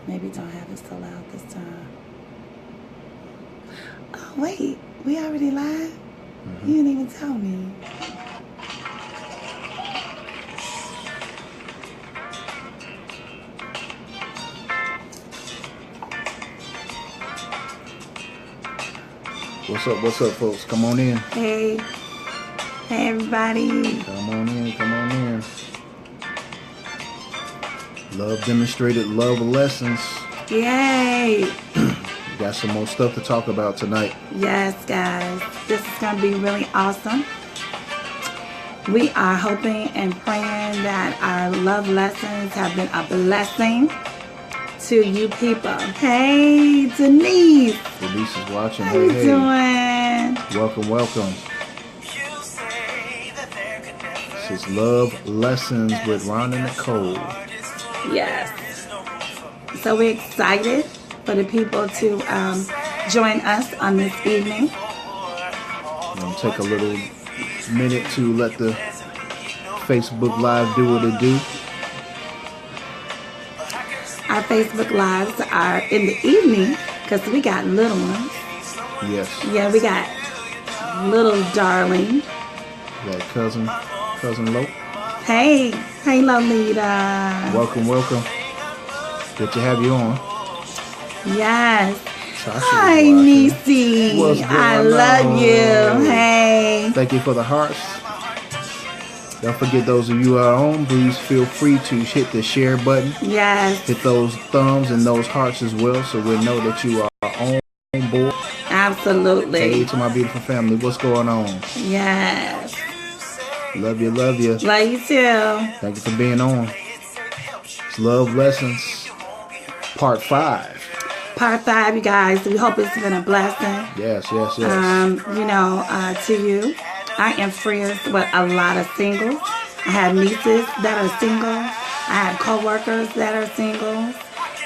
Maybe don't have it so loud this time. Oh, wait. We already live? You didn't even tell me. What's up, folks? Come on in. Hey. Hey, everybody. Come on in. Love demonstrated, love lessons. Yay. Got some more stuff to talk about tonight. Yes, guys. This is going to be really awesome. We are hoping and praying that our love lessons have been a blessing to you people. Hey, Denise. Denise is watching. How you doing? Welcome. This is Love Lessons with Ron and Nicole. Yes. So we're excited for the people to join us on this evening. I'm going to take a little minute to let the Facebook Live do what it do. Our Facebook Lives are in the evening because we got little ones. Yes. Yeah, we got little darling. Got cousin Lo. Hey Lolita. Welcome. Good to have you on. Yes. Tasha Hi, Niecy. What's going I love on? you. Hey. Thank you for the hearts. Don't forget, those of you who are at home, please feel free to hit the share button. Yes. Hit those thumbs and those hearts as well, so we know that you are on board. Absolutely. Hey to my beautiful family, what's going on? Yes. Love you. Love you too. Thank you for being on. It's Love Lessons, Part 5. Part 5, you guys. We hope it's been a blessing. Yes. To you. I am friends with a lot of singles. I have nieces that are single. I have co-workers that are singles.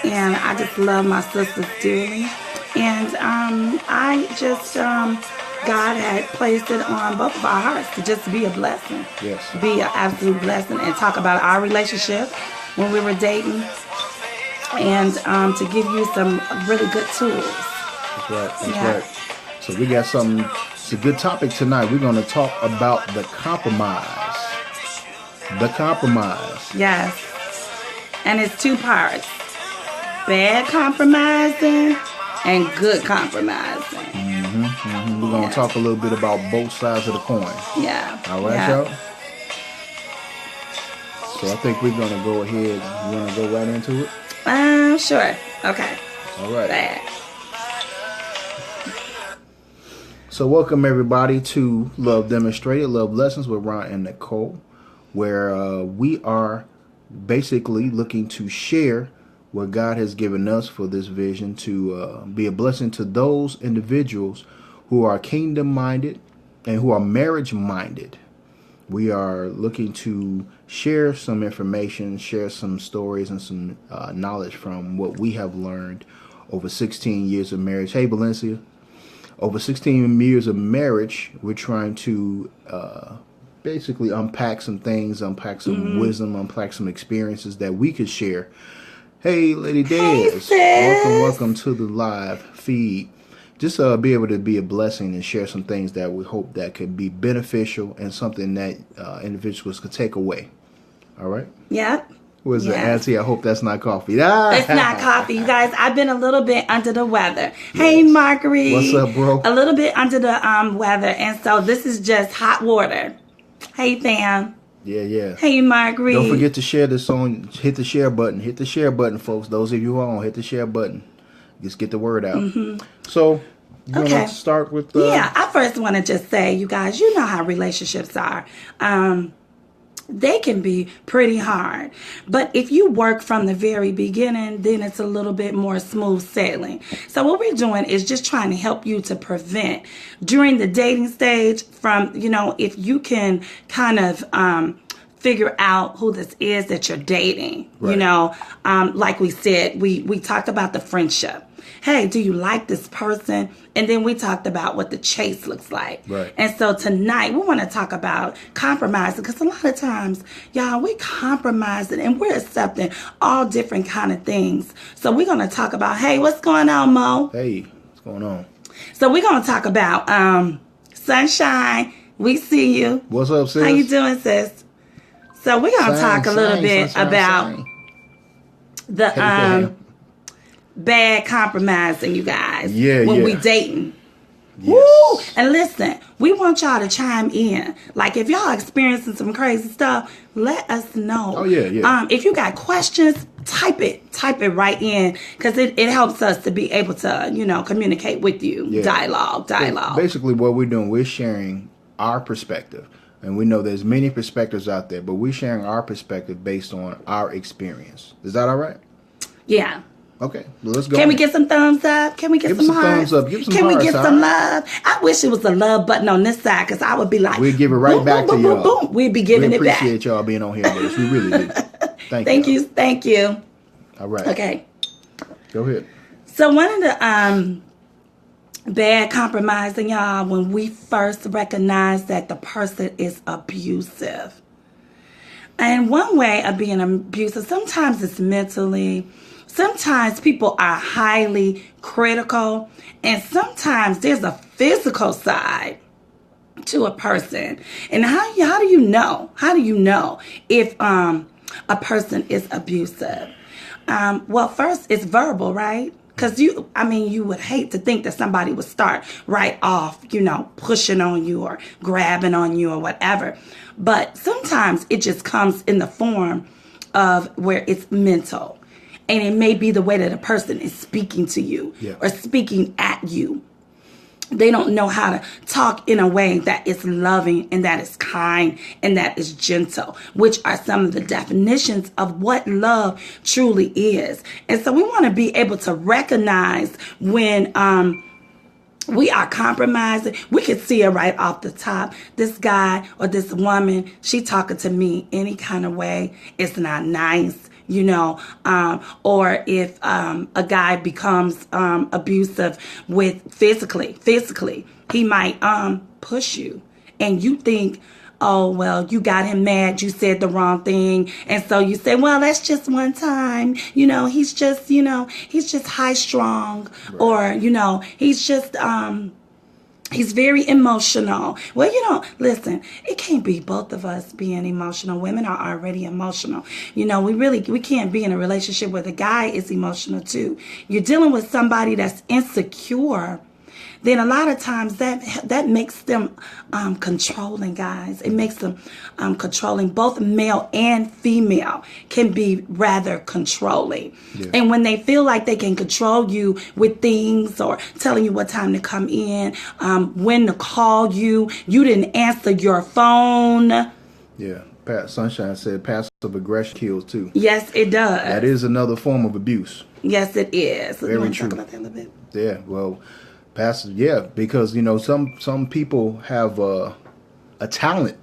And I just love my sisters dearly. And God had placed it on both of our hearts to just be a blessing. Yes. Be an absolute blessing and talk about our relationship when we were dating. And to give you some really good tools. That's right. So we got something. It's a good topic tonight. We're going to talk about the compromise. Yes. And it's 2 parts. Bad compromising and good compromising. We're going to talk a little bit about both sides of the coin. Yeah. All right, y'all? So I think we're going to go ahead. You want to go right into it? Sure. Okay. All right. Bad. So welcome everybody to Love Demonstrated, Love Lessons with Ron and Nicole, where we are basically looking to share what God has given us for this vision to be a blessing to those individuals who are kingdom-minded and who are marriage-minded. We are looking to share some information, share some stories and some knowledge from what we have learned over 16 years of marriage. Hey, Valencia. Over 16 years of marriage, we're trying to basically unpack some things, unpack some wisdom, unpack some experiences that we could share. Hey, Lady Des. Welcome to the live feed. Just be able to be a blessing and share some things that we hope that could be beneficial and something that individuals could take away. All right? Yep. What's the auntie? I hope that's not coffee. It's not coffee, you guys. I've been a little bit under the weather. Yes. Hey, Marguerite. What's up, bro? A little bit under the weather, and so this is just hot water. Hey, fam. Yeah. Hey, Marguerite. Don't forget to share this on. Hit the share button. Hit the share button, folks. Those of you who are on, hit the share button. Just get the word out. So, you want to start with? I first want to just say, you guys, you know how relationships are. They can be pretty hard. But if you work from the very beginning, then it's a little bit more smooth sailing. So what we're doing is just trying to help you to prevent during the dating stage from, if you can kind of figure out who this is that you're dating. Right. Like we said, we talked about the friendship. hey, do you like this person? And then we talked about what the chase looks like. Right. And so tonight we want to talk about compromising, because a lot of times, y'all, we compromising and we're accepting all different kind of things. So we're going to talk about, hey, what's going on, Mo? Hey, what's going on? So we're going to talk about Sunshine. We see you. What's up, sis? How you doing, sis? So we're going to talk a little bit about the bad compromising, you guys. Yeah, when yeah. we dating. Yes. Woo! And listen, we want y'all to chime in. Like, if y'all experiencing some crazy stuff, let us know. Oh, yeah. If you got questions, type it right in, because it helps us to be able to, communicate with you. Yeah. Dialogue. So basically, what we're doing, we're sharing our perspective. And we know there's many perspectives out there, but we're sharing our perspective based on our experience. Is that all right? Yeah. Okay, well, let's go. Can we get some thumbs up? Can we get some hearts? Thumbs up. Give some Can hearts, we get some love? I wish it was a love button on this side, because I would be like, we'd give it right boom, back boom, to boom, y'all. boom, boom. We'd be giving it back. We appreciate y'all being on here with us. We really do. Thank you. Thank you. All right. Okay. Go ahead. So one of the bad compromising, y'all, when we first recognize that the person is abusive. And one way of being abusive, sometimes it's mentally, sometimes people are highly critical, and sometimes there's a physical side to a person. And how do you know? How do you know if a person is abusive? Well, first, it's verbal, right? Because you would hate to think that somebody would start right off, pushing on you or grabbing on you or whatever. But sometimes it just comes in the form of where it's mental. And it may be the way that a person is speaking to you or speaking at you. They don't know how to talk in a way that is loving and that is kind and that is gentle, which are some of the definitions of what love truly is. And so we want to be able to recognize when we are compromising. We can see it right off the top. This guy or this woman, she talking to me any kind of way. It's not nice. Or if a guy becomes abusive with physically, he might push you, and you think, oh, well, you got him mad, you said the wrong thing, and so you say, well, that's just one time, he's just high strung, right. Or he's just he's very emotional. Well, listen, it can't be both of us being emotional. Women are already emotional. We can't be in a relationship where the guy is emotional too. You're dealing with somebody that's insecure. Then a lot of times that makes them controlling, guys. It makes them controlling. Both male and female can be rather controlling. Yeah. And when they feel like they can control you with things or telling you what time to come in, when to call you, you didn't answer your phone. Yeah. Pat Sunshine said passive aggression kills too. Yes, it does. That is another form of abuse. Yes, it is. Very true. Talk about that a little bit? Yeah, well, passive, because some people have a talent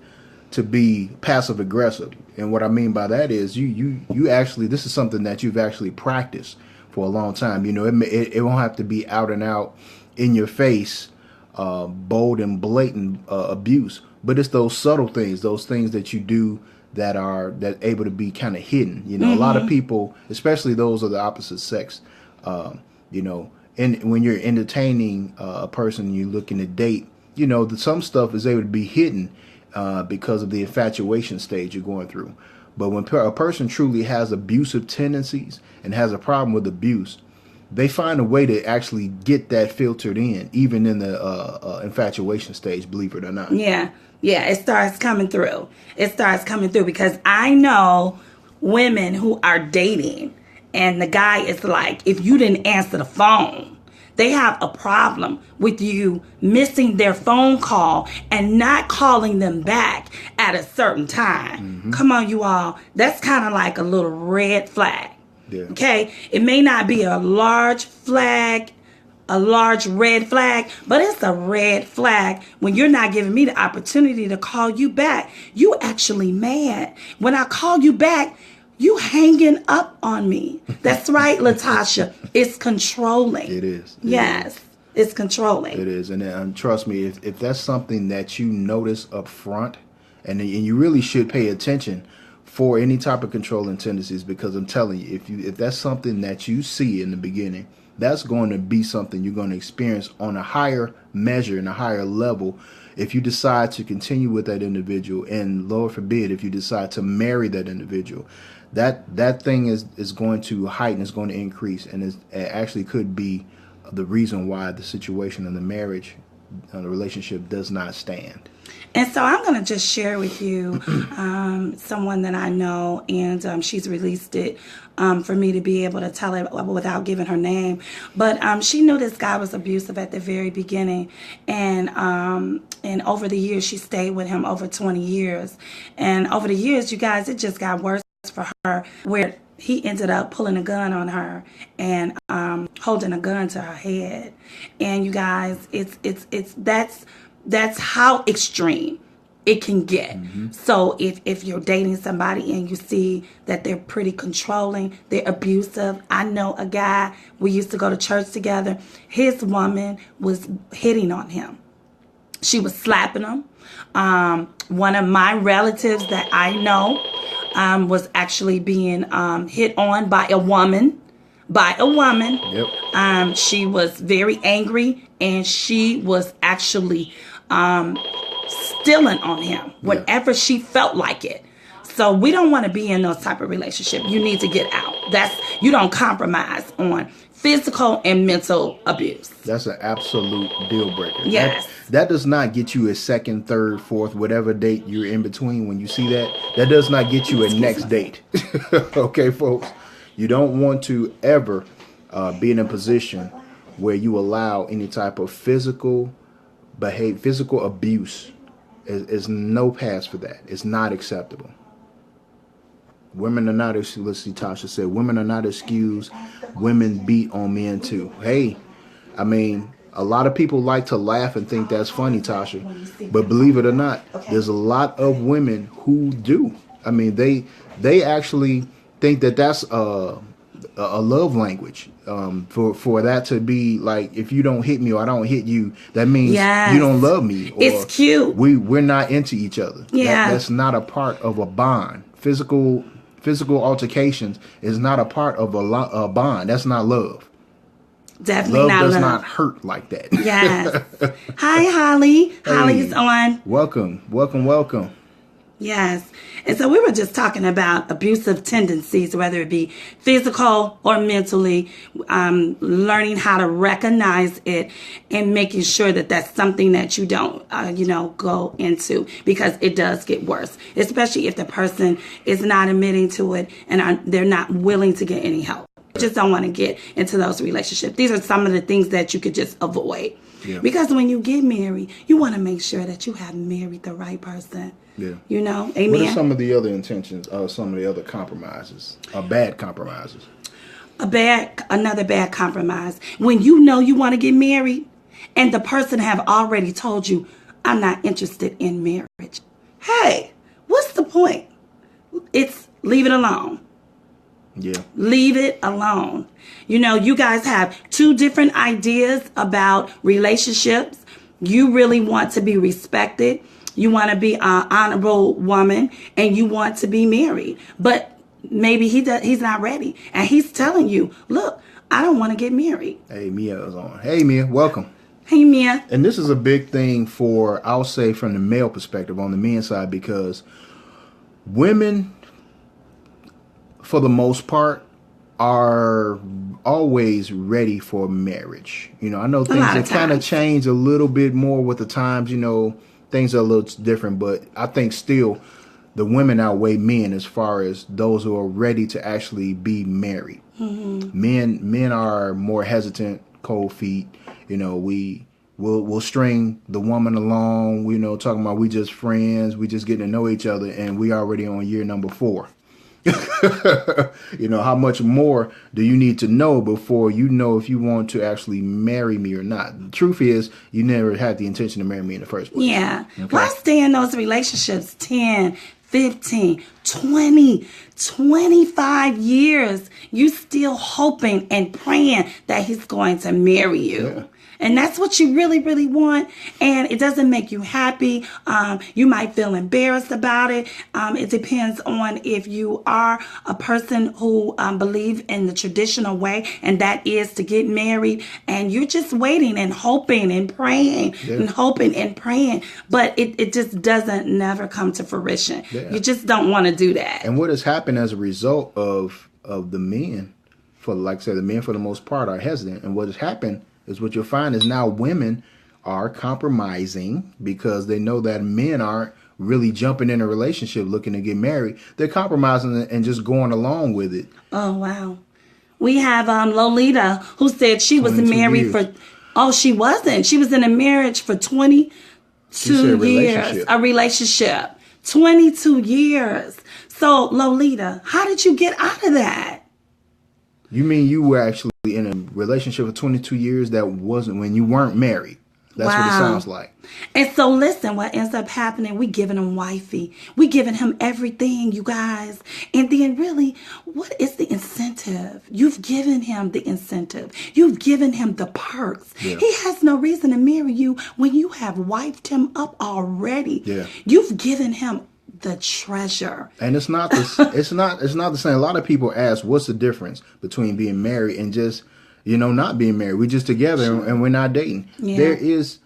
to be passive aggressive, and what I mean by that is you actually, this is something that you've actually practiced for a long time. It won't have to be out and out in your face, bold and blatant abuse, but it's those subtle things, those things that you do that are able to be kind of hidden. A lot of people, especially those of the opposite sex, and when you're entertaining a person you're looking to date, some stuff is able to be hidden because of the infatuation stage you're going through. But when a person truly has abusive tendencies and has a problem with abuse, they find a way to actually get that filtered in, even in the infatuation stage, believe it or not. Yeah, it starts coming through. Because I know women who are dating, and the guy is like, if you didn't answer the phone, they have a problem with you missing their phone call and not calling them back at a certain time. Mm-hmm. Come on, you all. That's kind of like a little red flag. Yeah. Okay? It may not be a large red flag, but it's a red flag when you're not giving me the opportunity to call you back. You actually mad. When I call you back, You hanging up on me. That's right, Latasha. It's controlling. It is. Yes. It's controlling. It is. And trust me, if that's something that you notice up front, and you really should pay attention for any type of controlling tendencies, because I'm telling you, if that's something that you see in the beginning, that's going to be something you're going to experience on a higher measure and a higher level if you decide to continue with that individual, and Lord forbid if you decide to marry that individual. That thing is going to heighten, is going to increase, and it actually could be the reason why the situation in the marriage, the relationship does not stand. And so I'm going to just share with you someone that I know, and she's released it for me to be able to tell it without giving her name. But she knew this guy was abusive at the very beginning, and over the years, she stayed with him over 20 years. And over the years, you guys, it just got worse for her, where he ended up pulling a gun on her and holding a gun to her head. And you guys, that's how extreme it can get. Mm-hmm. So if you're dating somebody and you see that they're pretty controlling, they're abusive. I know a guy, we used to go to church together. His woman was hitting on him. She was slapping him. One of my relatives that I know was actually being hit on by a woman. Yep. She was very angry, and she was actually stealing on him whenever she felt like it. So we don't want to be in those type of relationship. You need to get out. You don't compromise on physical and mental abuse. That's an absolute deal breaker. Yes. That does not get you a second, third, fourth, whatever date you're in between. When you see that, that does not get you a next date. Okay, folks? You don't want to ever be in a position where you allow any type of physical abuse. Is no pass for that. It's not acceptable. Women are not, let's see, Tasha said, women are not excused. Women beat on men too. Hey, I mean, a lot of people like to laugh and think that's funny, Tasha. But believe it or not, there's a lot of women who do. I mean, they actually think that that's a love language. For that to be like, if you don't hit me or I don't hit you, that means you don't love me. Or it's cute. We're not into each other. Yeah. That's not a part of a bond. Physical altercations is not a part of a bond. That's not love. Definitely love not does love. not hurt like that. Yes. Hi, Holly. Hey, Holly's on. Welcome. Yes. And so we were just talking about abusive tendencies, whether it be physical or mentally, learning how to recognize it and making sure that that's something that you don't, go into, because it does get worse, especially if the person is not admitting to it and they're not willing to get any help. Just don't want to get into those relationships. These are some of the things that you could just avoid. Yeah. Because when you get married, you want to make sure that you have married the right person. Yeah. Amen. What are some of the other intentions, some of the other compromises, bad compromises? Another bad compromise. When you know you want to get married and the person have already told you, I'm not interested in marriage. Hey, what's the point? It's leave it alone. Yeah. Leave it alone. You guys have two different ideas about relationships. You really want to be respected. You want to be an honorable woman, and you want to be married. But maybe he's not ready. And he's telling you, look, I don't want to get married. Hey, Mia is on. Hey, Mia, welcome. Hey, Mia. And this is a big thing I'll say from the male perspective, on the men's side, because women, for the most part, are always ready for marriage. I know things have kind of changed a little bit more with the times, things are a little different, but I think still the women outweigh men as far as those who are ready to actually be married. Mm-hmm. Men are more hesitant, cold feet. We'll string the woman along, talking about we just friends, we just getting to know each other, and we already on year number 4. How much more do you need to know before you know if you want to actually marry me or not? The truth is, you never had the intention to marry me in the first place. Yeah. Okay? Why stay in those relationships 10, 15, 20, 25 years, you still hoping and praying that he's going to marry you. Yeah. And that's what you really, really want. And it doesn't make you happy. You might feel embarrassed about it. It depends on if you are a person who believes in the traditional way, and that is to get married. And you're just waiting and hoping and praying and hoping and praying. But it just doesn't never come to fruition. Yeah. You just don't want to do that. And what has happened as a result of the men, like I said, the men for the most part are hesitant. And what has happened is what you'll find is now women are compromising because they know that men aren't really jumping in a relationship looking to get married. They're compromising and just going along with it. Oh, wow. We have Lolita, who said she was married years. she wasn't. She was in a marriage for 22 years. A relationship. 22 years. So, Lolita, how did you get out of that? You mean you were actually in a relationship for 22 years that wasn't when you weren't married? That's what it sounds like. And so listen, what ends up happening, we giving him wifey. We giving him everything, you guys. And then really, what is the incentive? You've given him the incentive. You've given him the perks. Yeah. He has no reason to marry you when you have wifed him up already. Yeah. You've given him the treasure. And it's not the same. A lot of people ask, what's the difference between being married and just, not being married? We're just together and we're not dating. Yeah. There is,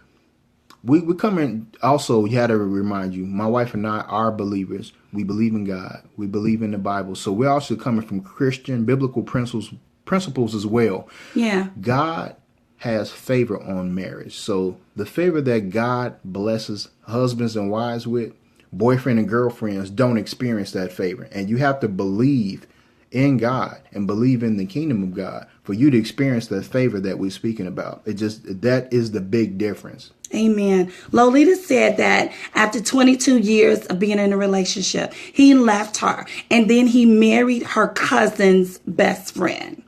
we come in, also, you had to remind you, my wife and I are believers. We believe in God. We believe in the Bible. So we're also coming from Christian biblical principles as well. Yeah. God has favor on marriage. So the favor that God blesses husbands and wives with, boyfriend and girlfriends don't experience that favor. And you have to believe in God and believe in the kingdom of God for you to experience that favor that we're speaking about. That is the big difference. Amen. Lolita said that after 22 years of being in a relationship, he left her and then he married her cousin's best friend.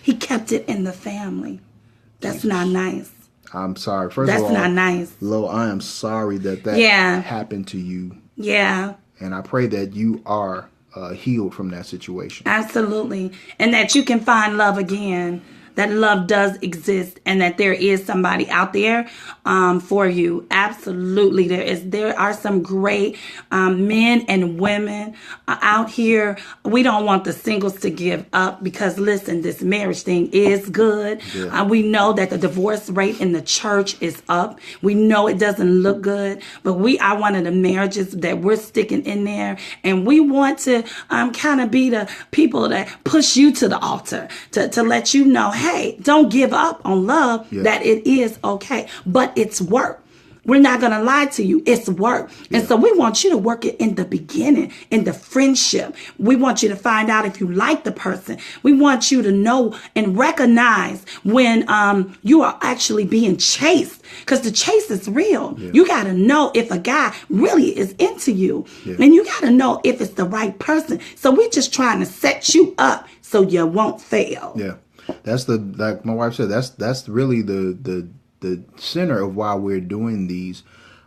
He kept it in the family. That's not nice. I'm sorry. First That's of all, not nice. Lo, I am sorry that happened to you. Yeah. And I pray that you are healed from that situation. Absolutely. And that you can find love again. That love does exist and that there is somebody out there for you. Absolutely. There are some great men and women out here. We don't want the singles to give up because, listen, this marriage thing is good. Yeah. We know that the divorce rate in the church is up. We know it doesn't look good, but we are one of the marriages that we're sticking in there. And we want to kind of be the people that push you to the altar to let you know, hey, don't give up on love, that it is okay, but it's work. We're not going to lie to you. It's work. And so we want you to work it in the beginning, in the friendship. We want you to find out if you like the person. We want you to know and recognize when you are actually being chased, because the chase is real. Yeah. You got to know if a guy really is into you, and you got to know if it's the right person. So we're just trying to set you up so you won't fail. Yeah. That's like my wife said, that's really the center of why we're doing these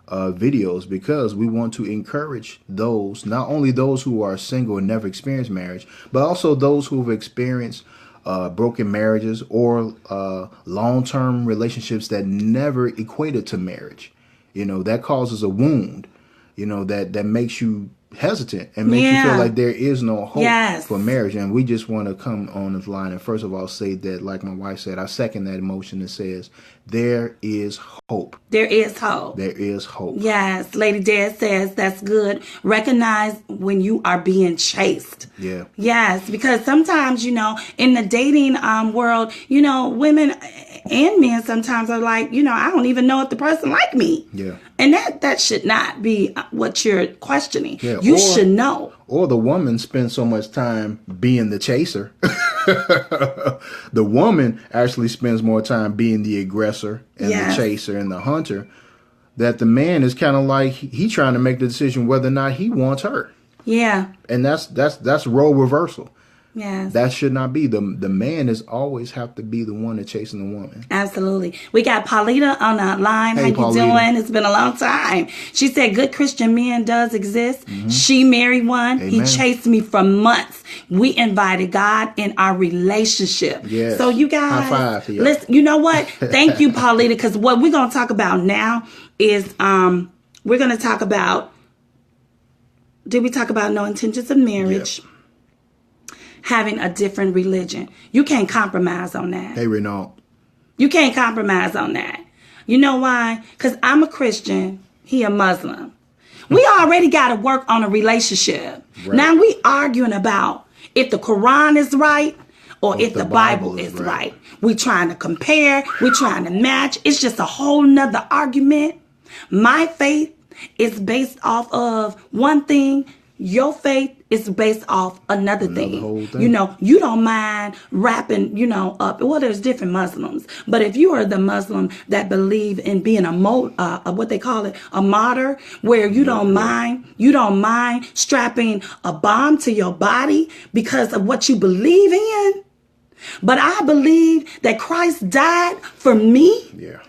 videos, because we want to encourage those, not only those who are single and never experienced marriage, but also those who have experienced broken marriages or long-term relationships that never equated to marriage. That causes a wound, that makes you hesitant and makes you feel like there is no hope for marriage. And we just want to come on this line and first of all say that, like my wife said, I second that emotion that says there is hope. There is hope. There is hope. Yes. Lady Dad says that's good. Recognize when you are being chased. Yeah. Yes. Because sometimes, in the dating world, women and men sometimes are like, I don't even know if the person like me. Yeah. And that should not be what you're questioning. Yeah. You should know. Or the woman spends so much time being the chaser. The woman actually spends more time being the aggressor and the chaser and the hunter, that the man is kind of like he trying to make the decision whether or not he wants her. Yeah. And that's role reversal. Yes. That should not be. The man is always have to be the one to chasing the woman. Absolutely. We got Paulita on the line. Hey, How you Paulita. doing? It's been a long time. She said good Christian men does exist. She married one. Amen. He chased me for months. We invited God in our relationship. Yes. So you guys, High five to y'all. listen, you know what? Thank you, Paulita, because what we're going to talk about now is we're going to talk about, did we talk about no intentions of marriage? Yeah. Having a different religion. You can't compromise on that. Hey, Renault. You can't compromise on that. You know why? Because I'm a Christian. He a Muslim. We already got to work on a relationship. Right. Now we arguing about if the Quran is right or if the Bible is right. We trying to compare. We trying to match. It's just a whole nother argument. My faith is based off of one thing. Your faith is based off another thing. whole thing. You know, you don't mind wrapping, up. Well, there's different Muslims. But if you are the Muslim that believe in being what they call it, a martyr, where you don't mind strapping a bomb to your body because of what you believe in. But I believe that Christ died for me. Yeah.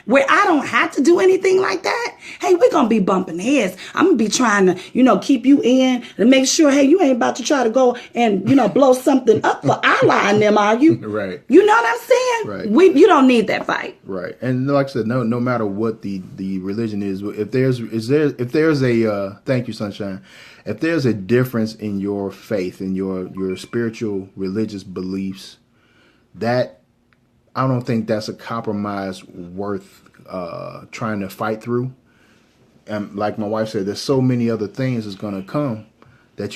Where I don't have to do anything like that. Hey, we're going to be bumping heads. I'm going to be trying to, keep you in and make sure, hey, you ain't about to try to go and, blow something up for Allah and them, are you? Right. You know what I'm saying? Right. You don't need that fight. Right. And like I said, no matter what the religion is, if there's a thank you, Sunshine. If there's a difference in your faith and your spiritual religious beliefs, that I don't think that's a compromise worth trying to fight through. And like my wife said, there's so many other things that's going to come that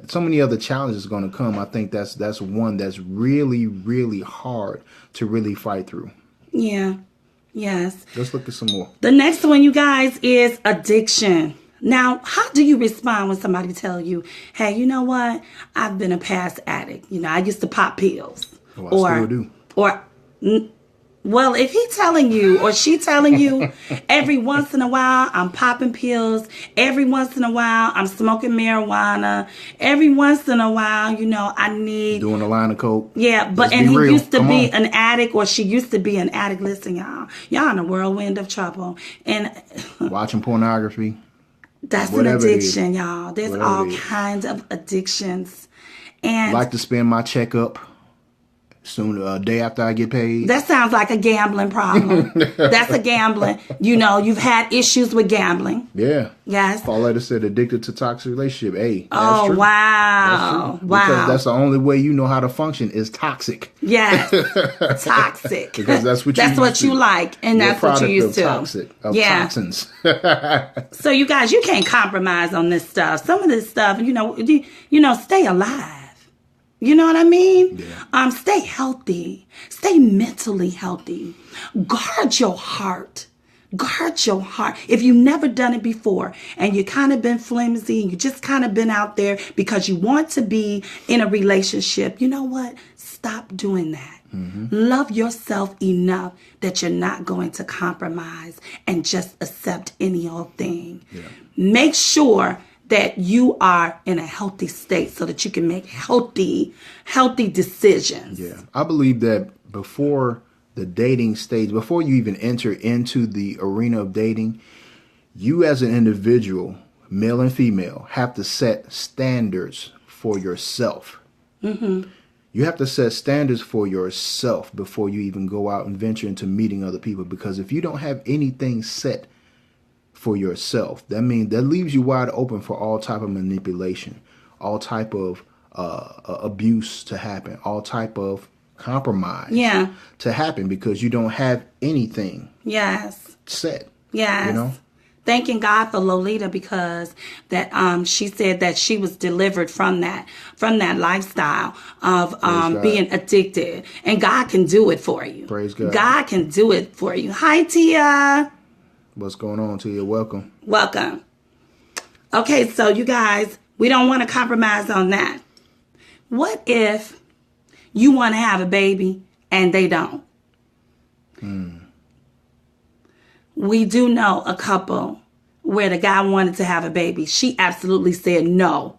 so many other challenges going to come. I think that's one that's really, really hard to really fight through. Yeah. Yes. Let's look at some more. The next one, you guys, is addiction. Now, how do you respond when somebody tell you, hey, you know what? I've been a past addict. I used to pop pills. Oh, I still do. Well, if he telling you or she telling you every once in a while I'm popping pills, every once in a while I'm smoking marijuana, every once in a while, I need doing a line of coke. Yeah, but Let's and he real. used to Come be on. an addict or she used to be an addict. Listen, y'all in a whirlwind of trouble. And Watching pornography. that's an Whatever it is. addiction, y'all. There's Whatever all it is. kinds of addictions. And Like to spend my checkup soon, day after I get paid. that sounds like a gambling problem. That's a gambling. You've had issues with gambling. Yeah. Yes. Pauletta said addicted to toxic relationship. Hey, that's Oh, true. wow. That's true. Wow. Because that's the only way you know how to function is toxic. Yes. Toxic. Because that's what you That's used what to. you like. And You're a that's what you product used to. of toxins. So you guys, you can't compromise on this stuff. Some of this stuff, stay alive. You know what I mean? Yeah. Stay healthy. Stay mentally healthy. Guard your heart. Guard your heart. If you've never done it before and you kind of been flimsy and you just kind of been out there because you want to be in a relationship, you know what? Stop doing that. Mm-hmm. Love yourself enough that you're not going to compromise and just accept any old thing. Yeah. Make sure that you are in a healthy state so that you can make healthy decisions. Yeah. I believe that before the dating stage, before you even enter into the arena of dating, you as an individual, male and female, have to set standards for yourself. Mm-hmm. You have to set standards for yourself before you even go out and venture into meeting other people. Because if you don't have anything set for yourself, that means that leaves you wide open for all type of manipulation, all type of abuse to happen, all type of compromise to happen because you don't have anything set. Yes. Thanking God for Lolita because that she said that she was delivered from that lifestyle of being addicted, and God can do it for you. Praise God. God can do it for you. Hi, Tia. What's going on, Tia? Welcome. Okay, so you guys, we don't want to compromise on that. What if you want to have a baby and they don't? We do know a couple where the guy wanted to have a baby. She absolutely said no,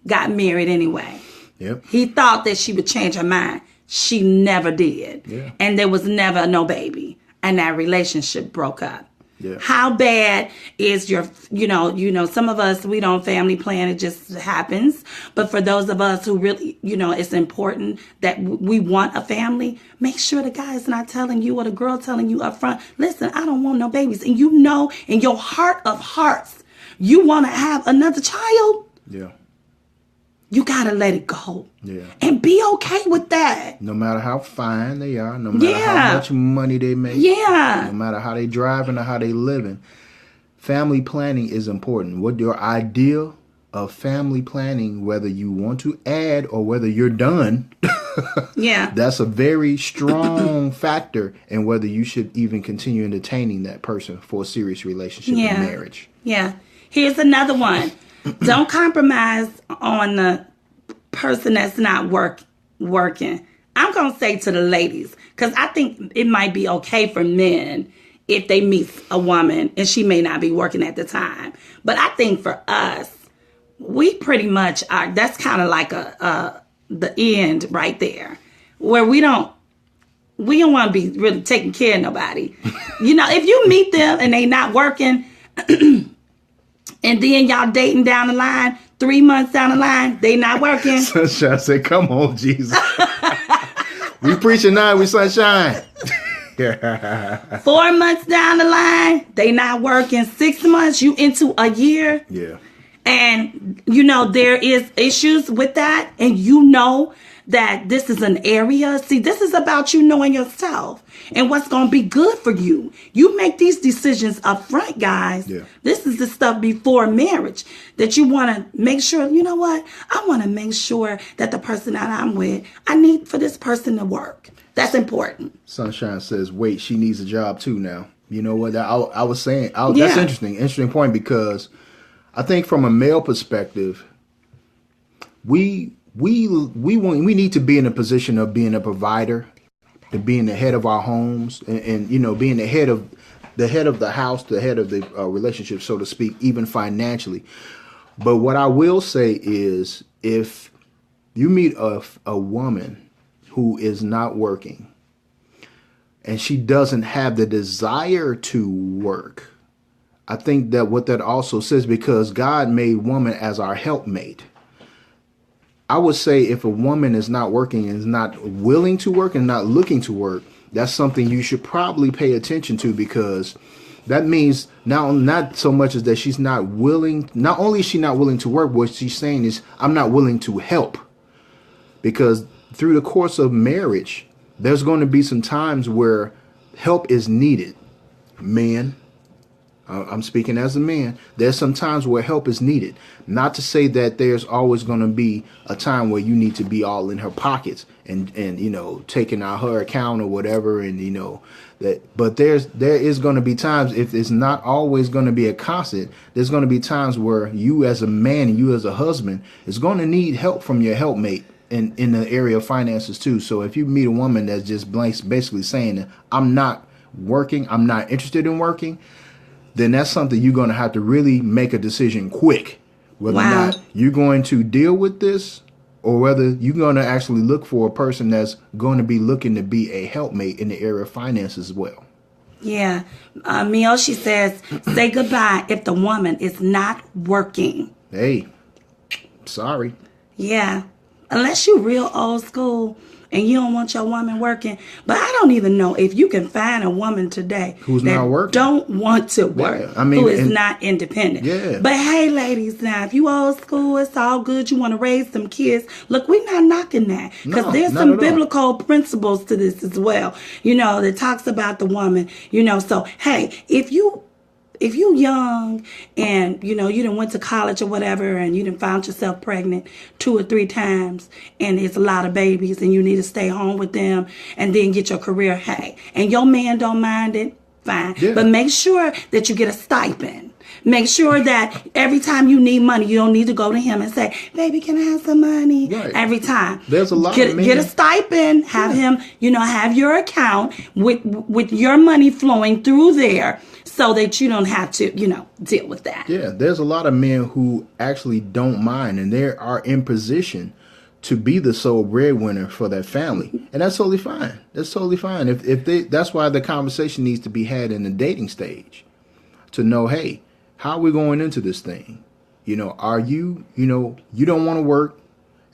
got married anyway. Yep. He thought that she would change her mind. She never did. Yeah. And there was never no baby. And that relationship broke up. Yeah. How bad is your, some of us, we don't family plan. It just happens. But for those of us who really, it's important that we want a family, make sure the guy is not telling you or the girl telling you up front, listen, I don't want no babies. And in your heart of hearts, you want to have another child. Yeah. You got to let it go. Yeah. And be okay with that. No matter how fine they are, no matter how much money they make, no matter how they driving or how they living, family planning is important. What your idea of family planning, whether you want to add or whether you're done, that's a very strong factor in whether you should even continue entertaining that person for a serious relationship and marriage. Yeah. Here's another one. Don't compromise on the person that's not working. I'm going to say to the ladies, because I think it might be okay for men if they meet a woman and she may not be working at the time. But I think for us, we pretty much are, that's kind of like the end right there, where we don't want to be really taking care of nobody. If you meet them and they not working, and then y'all dating down the line, 3 months down the line, they not working. Sunshine said, come on, Jesus. We preaching now, we sunshine. 4 months down the line, they not working. 6 months, you into a year. Yeah. And, there is issues with that. And that this is an area. See, this is about you knowing yourself and what's going to be good for you. You make these decisions up front, guys. Yeah. This is the stuff before marriage that you want to make sure, I want to make sure that the person that I'm with, I need for this person to work. That's important. Sunshine says, wait, she needs a job too now. You know what? I was saying, that's interesting point, because I think from a male perspective, we need to be in a position of being a provider, to being the head of our homes, and being the head of the house, the head of the relationship, so to speak, even financially. But what I will say is, if you meet a woman who is not working and she doesn't have the desire to work, I think that what that also says, because God made woman as our helpmate. I would say if a woman is not working and is not willing to work and not looking to work, that's something you should probably pay attention to, because that means not so much as that she's not willing. Not only is she not willing to work, what she's saying is, I'm not willing to help. Because through the course of marriage, there's going to be some times where help is needed. Men, I'm speaking as a man. There's some times where help is needed. Not to say that there's always going to be a time where you need to be all in her pockets and taking out her account or whatever, and that. But there is going to be times, if it's not always going to be a constant, there's going to be times where you as a man and you as a husband is going to need help from your helpmate in the area of finances too. So if you meet a woman that's just basically saying that I'm not working, I'm not interested in working, then that's something you're going to have to really make a decision quick, whether or not you're going to deal with this, or whether you're going to actually look for a person that's going to be looking to be a helpmate in the area of finances as well. Yeah. Miyoshi says, say goodbye if the woman is not working. Hey, sorry. Yeah. Unless you're real old school and you don't want your woman working. But I don't even know if you can find a woman today who's that not working, don't want to work, who is not independent. Yeah. But hey, ladies, now, if you old school, it's all good. You want to raise some kids. Look, we're not knocking that, because there's some biblical principles to this as well, that talks about the woman, So, hey, if you young and, you done went to college or whatever, and you done found yourself pregnant 2 or 3 times, and it's a lot of babies and you need to stay home with them and then get your career, hey, and your man don't mind it, fine. Yeah. But make sure that you get a stipend. Make sure that every time you need money, you don't need to go to him and say, baby, can I have some money? Right. Every time. There's a lot of men. Get a stipend, have him, have your account with your money flowing through there, so that you don't have to, deal with that. Yeah, there's a lot of men who actually don't mind, and they are in position to be the sole breadwinner for that family, and that's totally fine. That's totally fine. That's why the conversation needs to be had in the dating stage, to know, hey, how are we going into this thing? Are you don't want to work?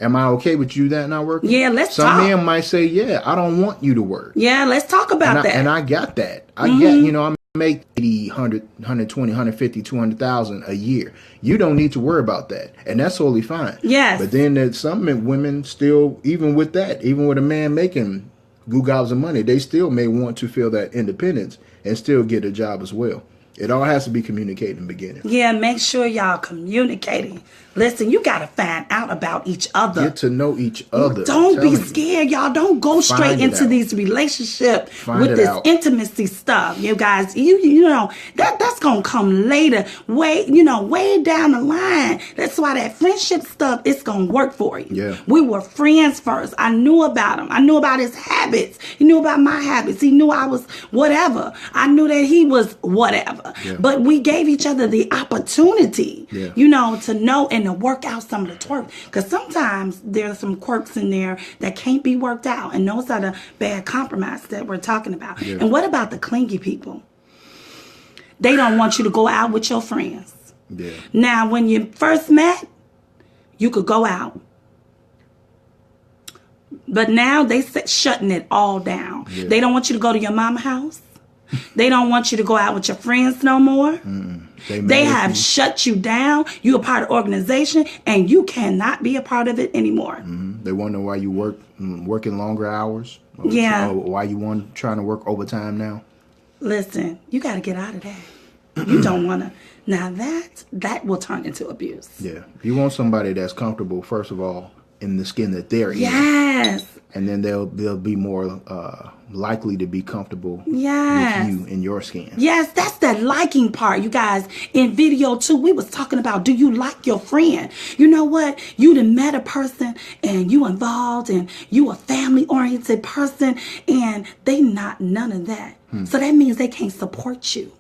Am I okay with you that not working? Yeah, let's talk. Some men might say, yeah, I don't want you to work. Yeah, let's talk about that. And I got that. I get, I make 80, 100, 120, 150, 200,000 a year. You don't need to worry about that. And that's totally fine. Yes. But then there's some women still, even with a man making goo gobs of money, they still may want to feel that independence and still get a job as well. It all has to be communicated in the beginning. Yeah, make sure y'all communicating. Listen, you got to find out about each other. Get to know each other. Don't be scared, y'all. Don't go straight into these relationships with this intimacy stuff. You guys, you know, that's going to come later, way down the line. That's why that friendship stuff, it's going to work for you. Yeah. We were friends first. I knew about him. I knew about his habits. He knew about my habits. He knew I was whatever. I knew that he was whatever. Yeah. But we gave each other the opportunity, to know and to work out some of the twerks. Because sometimes there's some quirks in there that can't be worked out. And those are the bad compromise that we're talking about. Yeah. And what about the clingy people? They don't want you to go out with your friends. Yeah. Now, when you first met, you could go out. But now they shutting it all down. Yeah. They don't want you to go to your mama's house. They don't want you to go out with your friends no more. They have shut you down. You're a part of the organization, and you cannot be a part of it anymore. They wonder why you working longer hours. Or why you trying to work overtime now. Listen, you got to get out of that. You don't want to. Now that will turn into abuse. Yeah, you want somebody that's comfortable, first of all, in the skin that they're in. Yes. And then they'll be more likely to be comfortable with you in your skin. Yes, that's that liking part, you guys. In video 2, we was talking about, do you like your friend? You know what? You done met a person and you involved and you a family-oriented person and they not none of that. So that means they can't support you.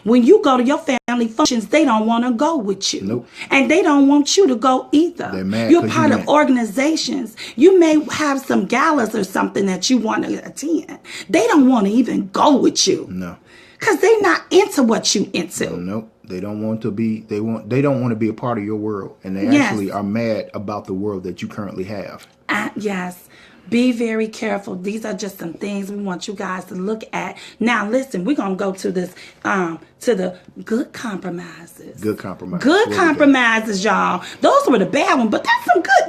When you go to your family functions, they don't want to go with you. Nope. And they don't want you to go either. They're mad. You're part of organizations. You may have some galas or something that you want to attend. They don't want to even go with you. No. Because they're not into what you into. Nope. They don't want to be they don't want to be a part of your world. And they actually are mad about the world that you currently have. Yes. Be very careful. These are just some things we want you guys to look at. Now, listen, we're going to go to this, to the good compromises. Good compromises. Good compromises, y'all. Those were the bad ones, but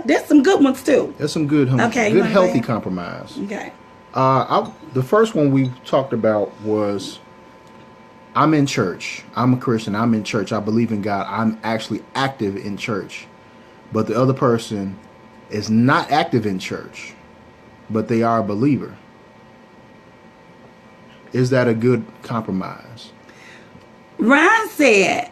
there's some good ones too. There's some good, good healthy compromise. Okay. The first one we talked about was, I'm in church. I'm a Christian. I'm in church. I believe in God. I'm actually active in church. But the other person is not active in church, but they are a believer. Is that a good compromise? Ron said,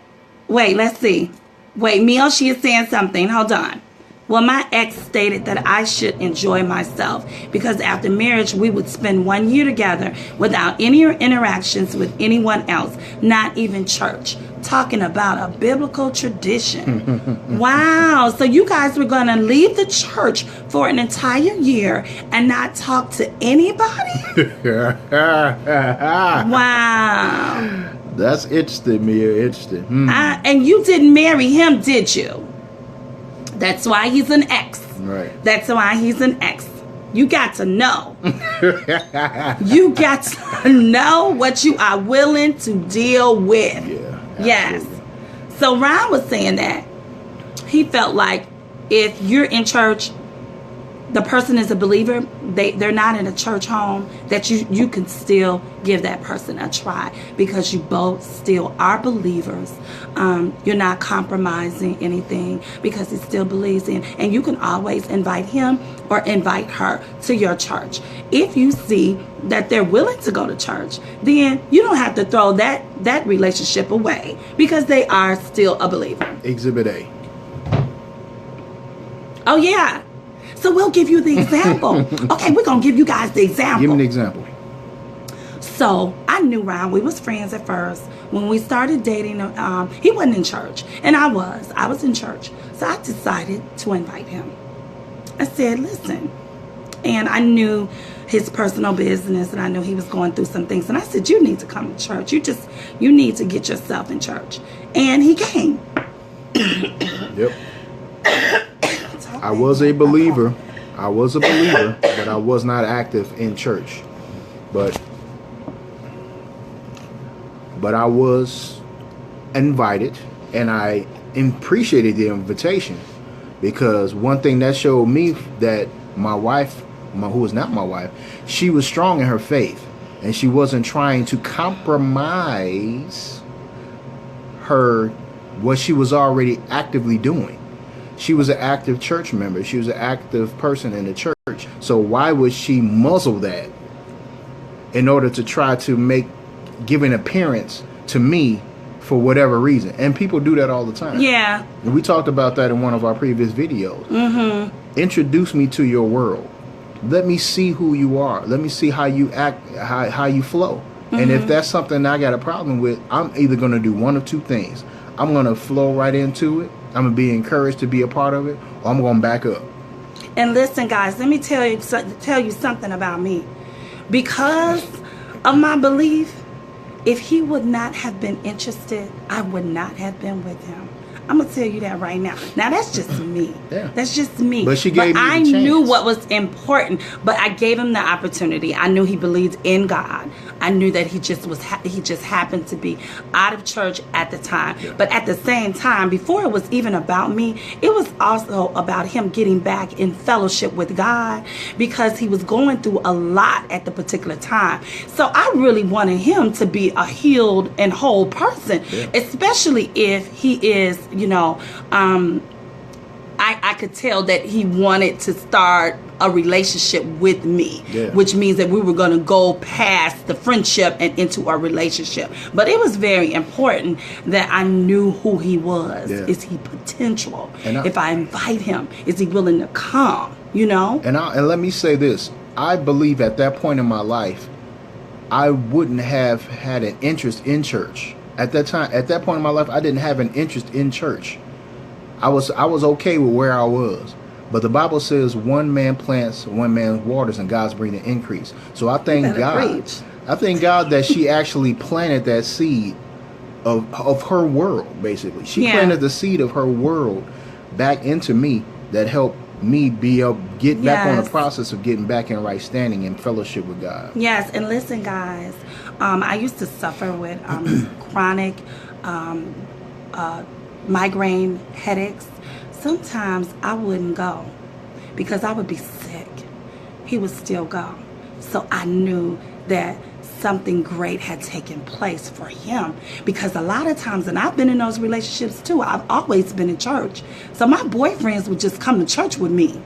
wait, let's see. Wait, Mel, she is saying something. Hold on. Well, my ex stated that I should enjoy myself because after marriage, we would spend 1 year together without any interactions with anyone else, not even church. Talking about a biblical tradition. Wow. So you guys were going to leave the church for an entire year and not talk to anybody? Wow. That's interesting, Mia. Interesting. And you didn't marry him, did you? That's why he's an ex. Right. That's why he's an ex. You got to know. You got to know what you are willing to deal with. Yeah. Yes. So Ron was saying that he felt like if you're in church, the person is a believer, they're not in a church home, that you can still give that person a try because you both still are believers. You're not compromising anything because he still believes in, and you can always invite him or invite her to your church. If you see that they're willing to go to church, then you don't have to throw that relationship away because they are still a believer. Exhibit A. Oh, yeah. So we'll give you the example. Okay, we're going to give you guys the example. Give me the example. So I knew Ron. We was friends at first. When we started dating, he wasn't in church. And I was in church. So I decided to invite him. I said, listen. And I knew his personal business, and I knew he was going through some things. And I said, you need to come to church. You need to get yourself in church. And he came. Yep. I was a believer. But I was not active in church. But I was invited, and I appreciated the invitation, because one thing that showed me that my wife, who was not my wife, she was strong in her faith, and she wasn't trying to compromise what she was already actively doing. She was an active church member. She was an active person in the church. So why would she muzzle that in order to try to give an appearance to me for whatever reason? And people do that all the time. Yeah. And we talked about that in one of our previous videos. Mm-hmm. Introduce me to your world. Let me see who you are. Let me see how you act, how you flow. Mm-hmm. And if that's something I got a problem with, I'm either going to do one of two things. I'm going to flow right into it. I'm going to be encouraged to be a part of it, or I'm going to back up. And listen, guys, let me tell you something about me. Because of my belief, if he would not have been interested, I would not have been with him. I'm going to tell you that right now. Now, that's just me. Yeah. That's just me. But she gave me the I chance. knew what was important, but I gave him the opportunity. I knew he believed in God. I knew that he just happened to be out of church at the time. Yeah. But at the same time, before it was even about me, it was also about him getting back in fellowship with God, because he was going through a lot at the particular time. So I really wanted him to be a healed and whole person, especially if he is, I could tell that he wanted to start a relationship with me, which means that we were going to go past the friendship and into a relationship. But it was very important that I knew who he was. Yeah. Is he potential? If I invite him, is he willing to come? And let me say this. I believe at that point in my life, I wouldn't have had an interest in church. At that point in my life, I didn't have an interest in church. I was okay with where I was. But the Bible says one man plants, one man waters, and God's bringing the increase. So I thank God. I thank God that she actually planted that seed of her world, basically. She planted the seed of her world back into me that helped me get back on the process of getting back in right standing and fellowship with God. Yes, and listen, guys, I used to suffer with chronic migraine headaches. Sometimes I wouldn't go because I would be sick. He would still go. So I knew that something great had taken place for him, because a lot of times, and I've been in those relationships too, I've always been in church. So my boyfriends would just come to church with me,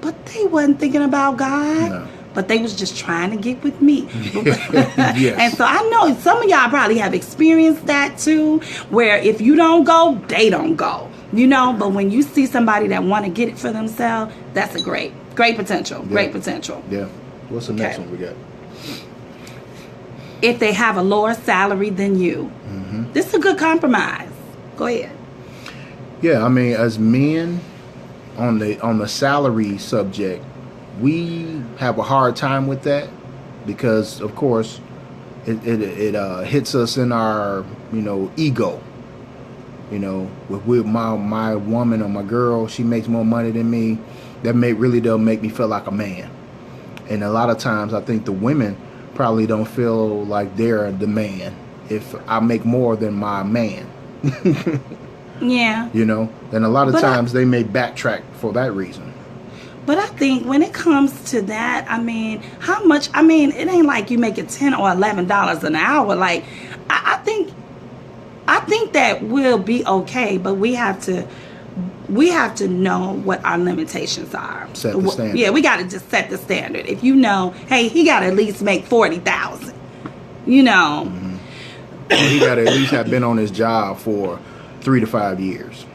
but they wasn't thinking about God. No. But they was just trying to get with me. Yes. And so I know some of y'all probably have experienced that too, where if you don't go, they don't go. But when you see somebody that want to get it for themselves, that's a great potential. Yeah. Great potential. Yeah. What's the next one we got? If they have a lower salary than you, this is a good compromise. Go ahead. Yeah, I mean, as men, on the salary subject, we have a hard time with that, because of course it hits us in our ego. With my woman or my girl, she makes more money than me. That really does make me feel like a man. And a lot of times I think the women probably don't feel like they're the man if I make more than my man. Yeah. Then a lot of times they may backtrack for that reason. But I think when it comes to that, I mean, how much? I mean, it ain't like you making $10 or $11 an hour. Like, I think that will be okay, but we have to know what our limitations are. Set the standard. Yeah, we got to just set the standard. If hey, he got to at least make $40,000. Mm-hmm. Well, he got to at least have been on his job for 3 to 5 years.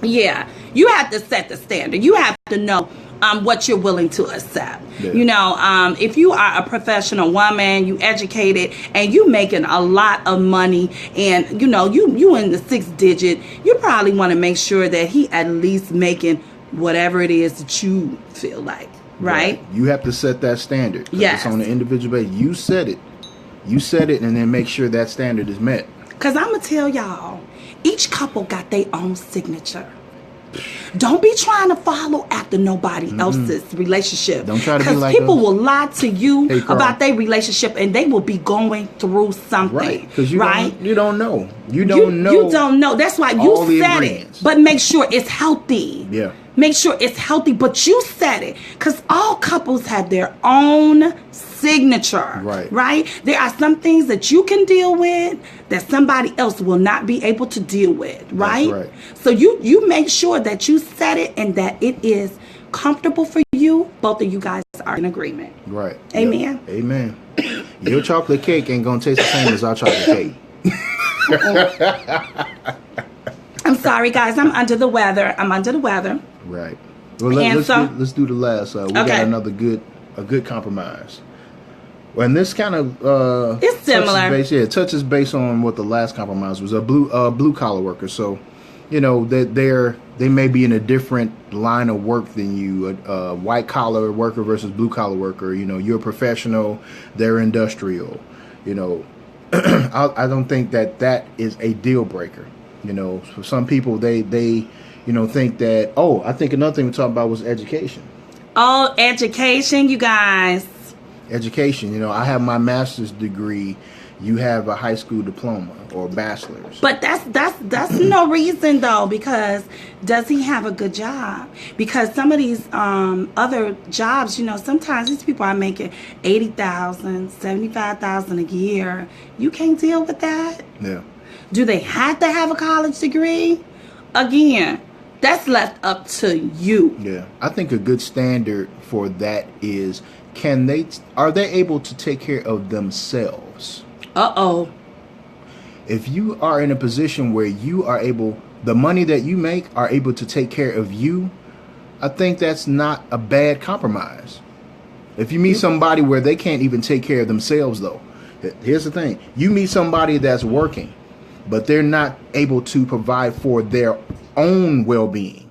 Yeah, you have to set the standard. You have to know what you're willing to accept. Yeah. If you are a professional woman, you educated, and you making a lot of money, and you in the 6th digit, you probably want to make sure that he at least making whatever it is that you feel like, right? You have to set that standard. Yes. It's on an individual basis. You set it, and then make sure that standard is met. Because I'm going to tell y'all, each couple got their own signature. Don't be trying to follow after nobody else's relationship. Don't try to be like because people us. will lie to you Hey, Carl. about their relationship, and they will be going through something. Right. Because you right? you don't know. You don't know. You don't know. That's why all the you said it. ingredients. But make sure it's healthy. Yeah. Make sure it's healthy, but you said it. Because all couples have their own signature. Right. Right? There are some things that you can deal with that somebody else will not be able to deal with. Right? That's right. So you make sure that you set it and that it is comfortable for you. Both of you guys are in agreement. Right. Amen. Yep. Amen. Your chocolate cake ain't going to taste the same as our chocolate cake. I'm sorry, guys. I'm under the weather. Right. Well, let's do the last. We got another good compromise. Well, and this kind of it's similar. Touches base on what the last compromise was. A blue collar worker. So, you know that they may be in a different line of work than you. A white collar worker versus blue collar worker. You know, you're a professional. They're industrial. You know, I don't think that is a deal breaker. You know, for some people, they think that, I think another thing we talked about was education. Oh, education, you guys. Education. You know, I have my master's degree. You have a high school diploma or a bachelor's. But that's no reason, though, because does he have a good job? Because some of these other jobs, you know, sometimes these people are making $80,000, $75,000 a year. You can't deal with that. Yeah. Do they have to have a college degree? Again, that's left up to you. Yeah. I think a good standard for that is, are they able to take care of themselves? Uh-oh. If you are in a position where you are able, the money that you make are able to take care of you, I think that's not a bad compromise. If you meet somebody where they can't even take care of themselves, though, here's the thing. You meet somebody that's working, but they're not able to provide for their own well-being.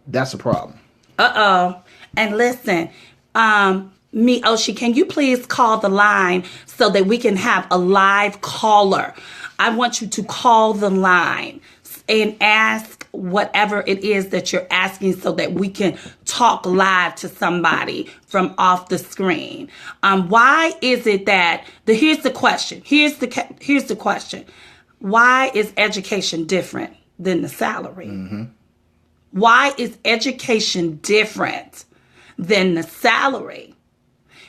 That's a problem. Uh-oh. And listen, Oshi, can you please call the line so that we can have a live caller? I want you to call the line and ask whatever it is that you're asking so that we can talk live to somebody from off the screen. Why is it that here's the question. Here's the question. Why is education different than the salary? Mm-hmm. Why is education different than the salary?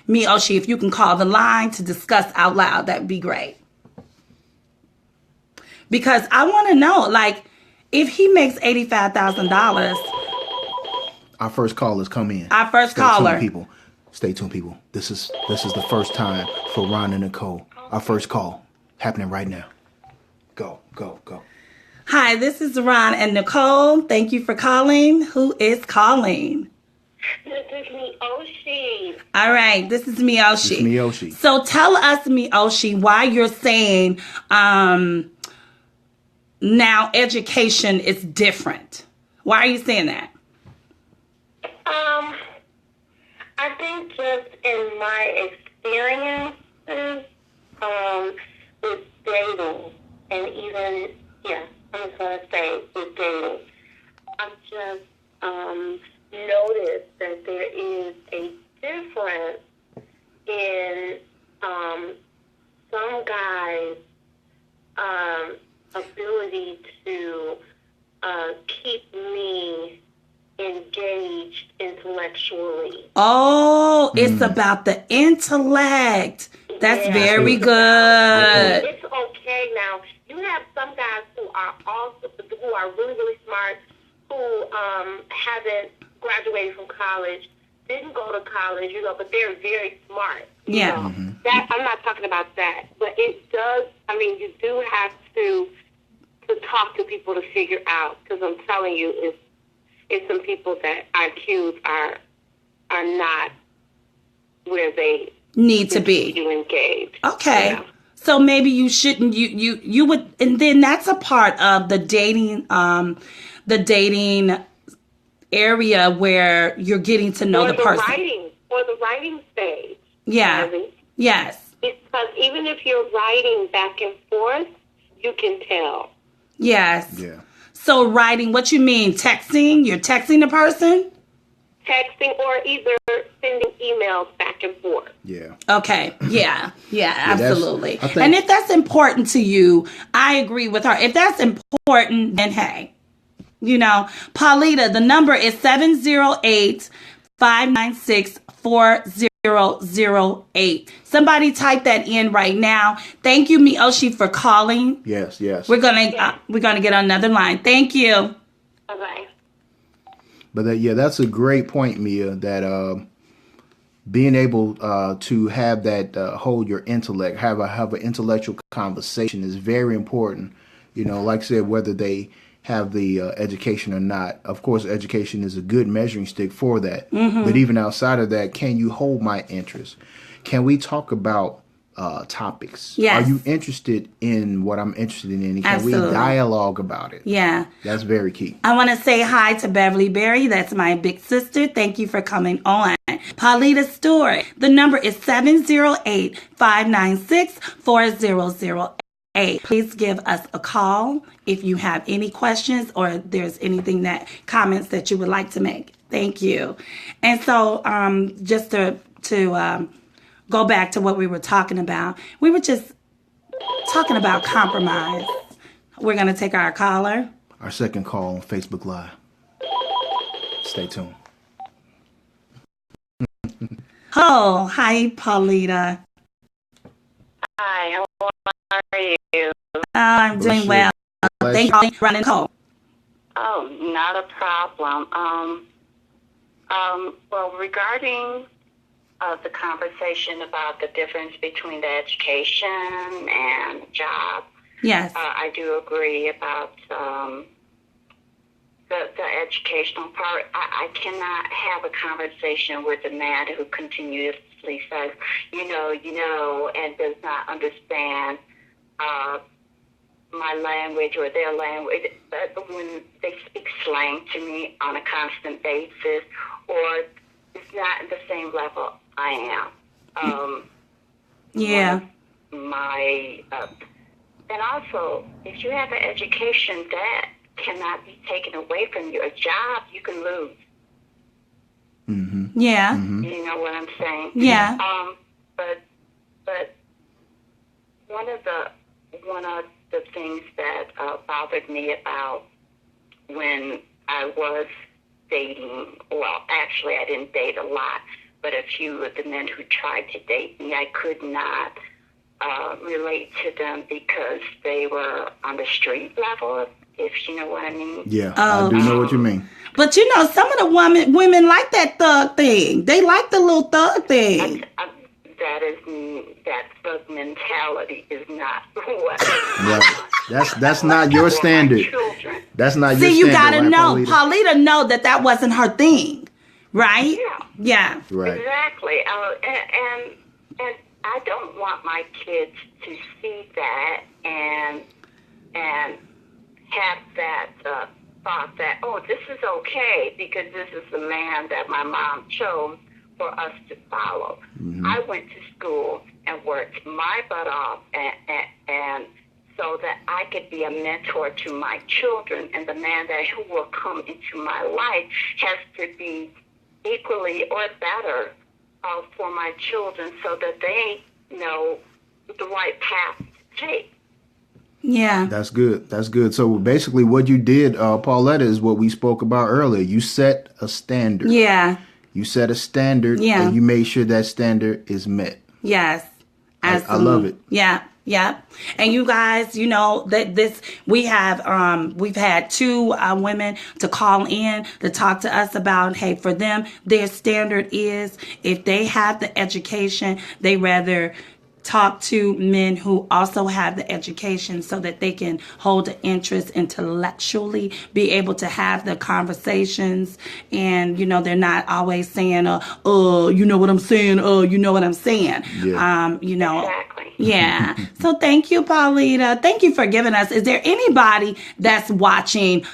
Oshi, if you can call the line to discuss out loud, that would be great. Because I want to know, like, if he makes $85,000. Our first callers come in. Our first caller. Stay tuned, people. This is the first time for Ron and Nicole. Our first call happening right now. Go. Hi, this is Ron and Nicole. Thank you for calling. Who is calling? This is Miyoshi. All right, this is Miyoshi. It's Miyoshi. So tell us, Miyoshi, why you're saying now education is different. Why are you saying that? I think just in my experiences with dating, and even, I'm just going to say with dating, I've just noticed that there is a difference in some guys' ability to keep me engaged intellectually. Oh, it's about the intellect. That's very good. It's okay now. You have some guys who are really, really smart, who haven't graduated from college, didn't go to college, but they're very smart. Yeah. Mm-hmm. That I'm not talking about that, but it does. I mean, you do have to talk to people to figure out, because I'm telling you, it's some people that IQs are not where they need to be. You engaged. Okay. Yeah. So maybe you shouldn't. You would, and then that's a part of the dating area where you're getting to know or the person. Or the writing stage. Yeah. Ivy. Yes. Because even if you're writing back and forth, you can tell. Yes. Yeah. So writing, what you mean? Texting? You're texting the person? Texting or either sending emails back and forth. Yeah. Okay. Yeah. Yeah, absolutely. I think- And if that's important to you, I agree with her. If that's important, then hey. You know, Paulita, the number is 708-596-4008. Somebody type that in right now. Thank you, Miyoshi, for calling. Yes. We're gonna get on another line. Thank you. Bye-bye. But that's a great point, Mia, that being able to have that hold your intellect, have an intellectual conversation is very important. You know, like I said, whether they have the education or not. Of course, education is a good measuring stick for that. Mm-hmm. But even outside of that, can you hold my interest? Can we talk about topics? Yes. Are you interested in what I'm interested in? And can Absolutely. we dialogue about it? Yeah. That's very key. I want to say hi to Beverly Berry. That's my big sister. Thank you for coming on. Paulita Stewart. The number is 708-596-4008. Please give us a call if you have any questions or there's anything comments that you would like to make. Thank you. And so just to go back to what we were talking about, we were just talking about compromise. We're going to take our caller. Our second call on Facebook Live. Stay tuned. Oh, hi, Paulita. Hi, how are you? I'm doing well. Thank you for running Nicole. Oh, not a problem. Well, regarding the conversation about the difference between the education and job, Yes. I do agree about the educational part. I cannot have a conversation with a man who continuously says, you know, and does not understand my language or their language. When they speak slang to me on a constant basis, or it's not at the same level I am. Yeah. And also, if you have an education that cannot be taken away from you, a job you can lose. Mm-hmm. Yeah. Mm-hmm. You know what I'm saying? Yeah. But one of the things that bothered me about when I was dating, well, actually I didn't date a lot, but a few of the men who tried to date me, I could not relate to them because they were on the street level, if you know what I mean. Yeah, I do know what you mean. But you know, some of the women like that thug thing. They like the little thug thing. That thug mentality is not what. Right. That's not your standard. That's not your standard. See, you gotta right, know, Paulita know that wasn't her thing, right? Yeah. Right. Exactly. And I don't want my kids to see that and have that thought that, oh, this is okay because this is the man that my mom chose for us to follow. Mm-hmm. I went to school and worked my butt off and so that I could be a mentor to my children, and the man who will come into my life has to be equally or better for my children so that they know the right path to take. Yeah. That's good. That's good. So basically what you did, Pauletta, is what we spoke about earlier. You set a standard. Yeah. You set a standard and you made sure that standard is met. Yes. Absolutely. I love it. Yeah. Yeah. And you guys, you know, that we've had two women to call in to talk to us about, hey, for them, their standard is if they have the education, they rather talk to men who also have the education so that they can hold an interest intellectually, be able to have the conversations. And, you know, they're not always saying, you know what I'm saying? You know what I'm saying? Yeah. You know. Exactly. Yeah. So thank you, Paulita. Thank you for giving us. Is there anybody that's watching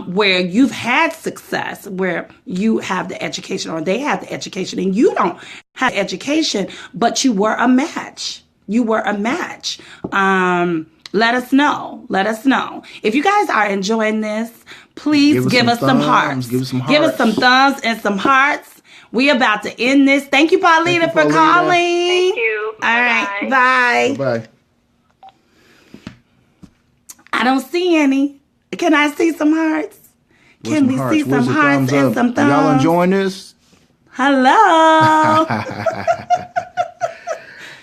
where you've had success, where you have the education or they have the education and you don't have education, but you were a match? You were a match. Let us know. Let us know. If you guys are enjoying this, please give us some hearts. Give us some hearts. Give us some thumbs and some hearts. We about to end this. Thank you, Paulita, for calling. Thank you. All right. Bye. Bye. I don't see any. Can I see some hearts? Can we see some hearts and some thumbs? Y'all enjoying this? Hello.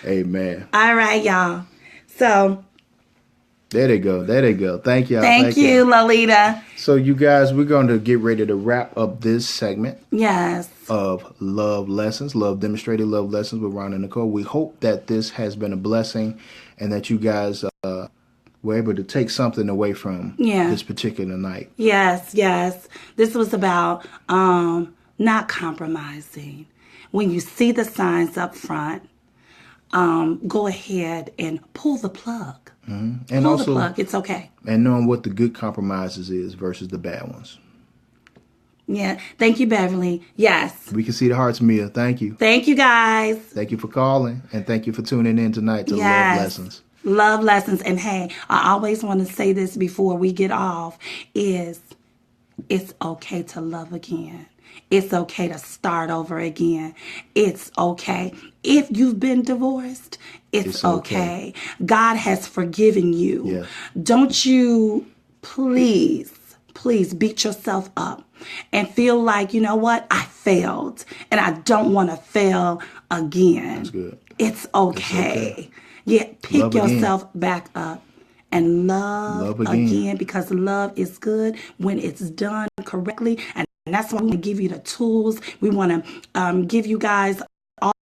Amen. All right, y'all. So there they go. There they go. Thank y'all. Thank you, Lolita. So you guys, we're going to get ready to wrap up this segment. Yes. Of love lessons, love demonstrated love lessons with Ron and Nicole. We hope that this has been a blessing and that you guys were able to take something away from this particular night. Yes, yes. This was about not compromising. When you see the signs up front, go ahead and pull the plug. Mm-hmm. And pull also, the plug. It's okay. And knowing what the good compromises is versus the bad ones. Yeah. Thank you, Beverly. Yes. We can see the hearts, Mia. Thank you. Thank you, guys. Thank you for calling. And thank you for tuning in tonight to Love Lessons. Love Lessons. And hey, I always want to say this before we get off is it's okay to love again. It's okay to start over again. It's okay. If you've been divorced, it's okay. God has forgiven you. Yeah. Don't you please beat yourself up and feel like, you know what? I failed and I don't want to fail again. That's good. It's okay. Yeah, pick yourself back up and love again because love is good when it's done correctly. And that's why we want to give you the tools. We want to give you guys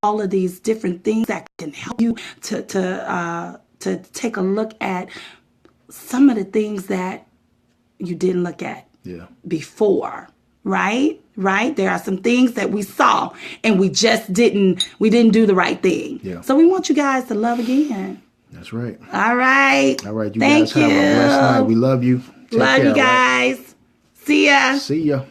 all of these different things that can help you to take a look at some of the things that you didn't look at before, right? There are some things that we saw and we didn't do the right thing. Yeah. So we want you guys to love again. That's right. All right. All right. You guys have a blessed night. We love you. Love you guys. Right? See ya. See ya.